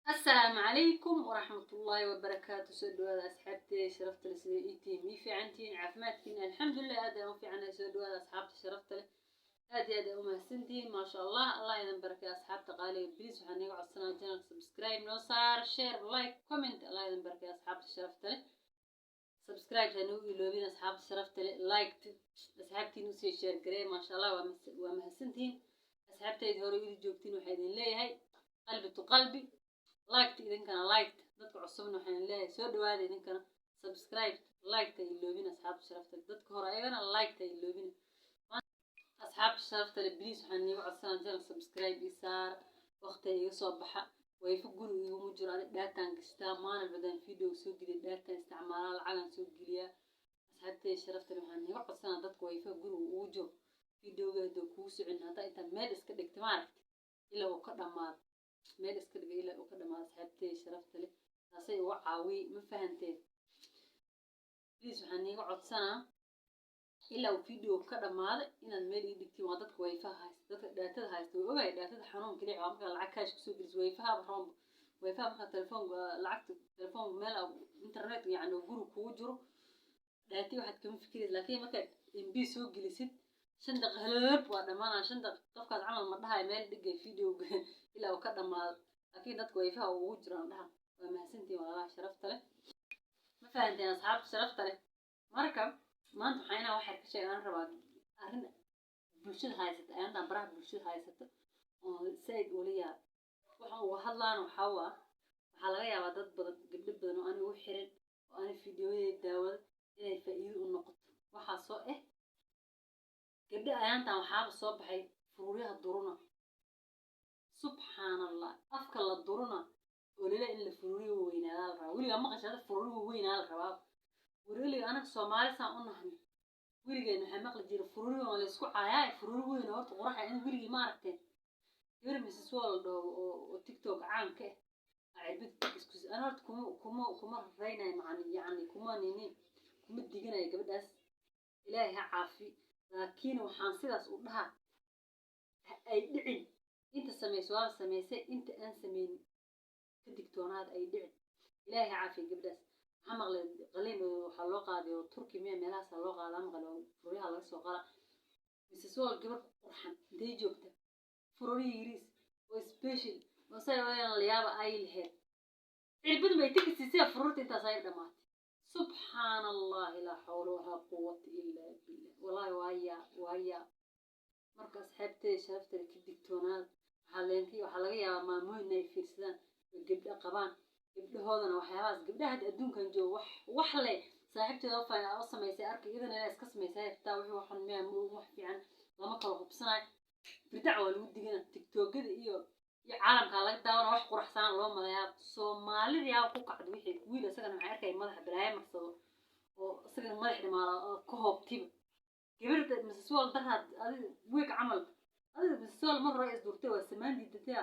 السلام عليكم ورحمة الله وبركاته. سدوا أصحابتي شرفت لسيتي مي في عنتين عفماتكين الحمد لله هذا في عنا سدوا أصحابتي شرفت له هذه أم سنتين ما شاء الله الله يذن بركة أصحاب تقالي بليز وحنا نقعد السنة جنك سبسكرايب نوصار شير لايك كومنت الله يذن بركة أصحاب شرفت له سبسكرايب هنو يلوبين أصحاب شرفت له لايك أصحابتي نوسي شير قري ما شاء الله ومهسنتين أصحابتي يدهوروا جوكتين وحيدين ليه هاي قلبي قلبي لايكت إذا كان لايكت dadka cusubna waxaan leeyahay soo dhawaada idinkana subscribe like-ta iloobina asxaabta sharafta dadka hore ayagana like-ta iloobina asxaabta sharafta le please waxaan niigu codsanaa channel subscribe ii saar waqti iga soo baxa wifi guriga iguma jiro ani daataan gashtaa maalin badan video soo geliya daataan isticmaalaa lacagan soo geliya asxaabta sharafta le waxaan niigu codsanaa dadka wifi guriga ugu jiro videogeeda kugu socon hadda inta meel iska dhigta maaragtay ilaa uu ka dhamaado meel iska dhigay ilaa uu ka dhamaado asxaabtay sharafta leh taasay uga caawi ma fahanteen please waxaan niiga codsanaa ilaa uu video ka dhamaado inaad meel ii dhigtiin waa dadka wifi haysta dadka daatada haysta way ogahay daatada xanuun kaliya waa marka lacag kaash kusoo gelis wifi-ha roon wifi marka telefoonka lacagta telefoonka meel internet yacni guri kugu jiro daati waxaad kama fikiraysid laakiin marka MB soo gelisid 5 daqiiqo waa dhamaanaa 5 daqiiqo qofkaas camal ma dhahay meel dhigay video ilaa uu ka dhamaado laakiin dadka wifi-ha ugu jiraan dhaha waa mahadsantiin walaalaha sharafta leh ma fahanteen asxaabta sharafta leh marka maanta waxayna waxay ka sheegaan rabaa arrin bulshada haysata ayaan baraha bulshada haysata oo sayd waliya waxa uu hadlaan waxaa laga yaabaa dad badan gabdho badan oo aan ugu xirin oo aan fiidiyoyada daawada inay faa'iido u noqoto waxa soo gabdho ayaantan waxaaba soo baxay furuuriyaha duruna subxaanallah afka la duruna oo leela in la furuuriyo weynaada la rabaa weliga ma qashada furuuriyo weynaada la rabaa weliga anaga Soomaali saan u nahay weligeena waxa maqli jiray furuuriyo oo la isku caayaa furuuriyo weyn horta qurax in weligi ma aragteen gabar Mrs. World oo TikTok caan ka ah cibid isku ana horta kuma raynay macni yani kuma diganay gabadhaas ilaahay ha caafi laakiin waxaan sidaas u dhahaa ay dhicin inta sameysay inta aan sameeyay ka digtoonaad ay dhicin ilaahay ha caafi gabadhaas waxaan maqlay qalin waxa loo qaaday Turki meelahaas loo qaadaa maqlo furiyaha laga soo qala Mrs. World gabar qurxan intay joogta furiyo yiris oo special oo sayaan la yaaba ay lahayd cirbad may tigsiisay fururta intaas ay dhamaatay subxaanallah la hawla wala quwwata illa billah wallahi waaya marka asxaabtay sharafta ka digtoonaad waxa laga yaabaa maamooyin ay fiirsadaan gabdho qabaan gabdhahoodana waxyaabaas gabdhaha adduunkan jooga wax leh saaxiibteeda oo sameysay arkay idana inay iska sameysay taa wixii waxan wax fiican lama kala hubsanaay bidaac waa lagu digana TikTok-gada iyo caalamka laga daawana wax quruxsan loo maleeyaa Soomaalida yaa ku kacdo wixii wiil asagana waxay arkay madax balaaya marsado oo asagana madax dhimaala ka hoobtiba gabadha Mrs. World darad week camal Mrs. World mar raayis durtay waa samaandii dadka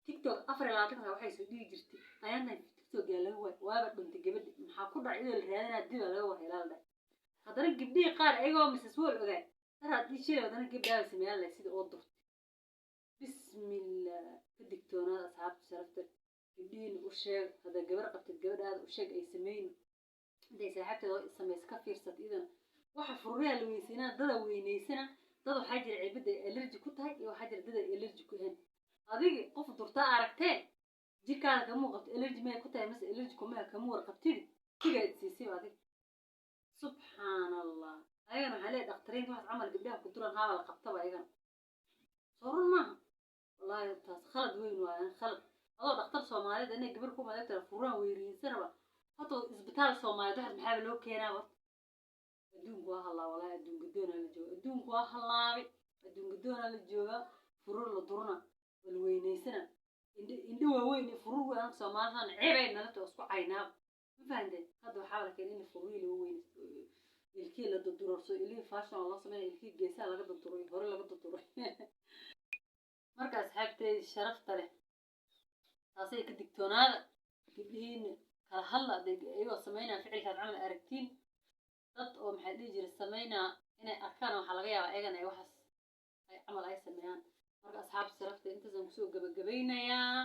TikTok 24 waxay soo dhigi jirtay ayaana TikTok laga waaba dhuntay gabadha maxaa ku dhacay inuu raadinaa dib laga waxyeelada haddana gabdhii qaar ayagoo Mrs. World ogaay darad ishay wadana gabdhaha sameeyay sida oo durtay bismillah ka digtoonaad asxaabta sharafta gabdhiin u sheeg hada gabar qabtid gabadhaada u sheeg ay sameeyeen inay saaxiibteeda sameeyay ka fiirsad idan waxa furuuriyaha la weysina dad weyneysana dad waxa jira cibada allergy ku tahay iyo waxa jira dad allergy ku yahay adiga qof durta aragtee jirkaaga ka muuqato allergy ma ku tahay mas allergy kuma ka muuqatid tiga siisay adiga subxaanallah ayagana waxa leeyahay dhaqtariin wax amal gabdhaha ku duran haaba la qabtaba ayagana sorun ma wallahi taas khalad weyn waa khalad adoo dhaqtar Soomaaliyeed inay gabar ku madaxda furaan weeriinsanaba hato isbitaal Soomaaliyeed wax maxaa loo keenaa adduunku waa halaa wallahi adduunku waa halaabay adduunku doona la jooga furur la durna wal weyneysana indho waaweyn furur waan Soomaalidan ceebay nala toos ku caynaa ma fahanteen hadda waxa la keenay furur la weyn ilkii la durdurso ilii fashion la sameeyay ilkii geesaha laga durduray hore laga durduray marka asxaabtay sharafta leh taasay ka digtoonaada gabdhiin kala hadla ayagoo sameynaa ficilkaad camal aragtiin dad oo maxay dhigi jiray sameynaa inay arkaan waxa laga yaabaa ayagana ay waxas ay camal ay sameeyaan marka asxaabta sharafta intaas aan kusoo gabagabaynayaa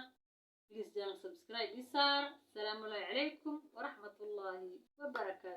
بليز channel subscribe يسار. السلام عليكم ورحمة الله وبركاته.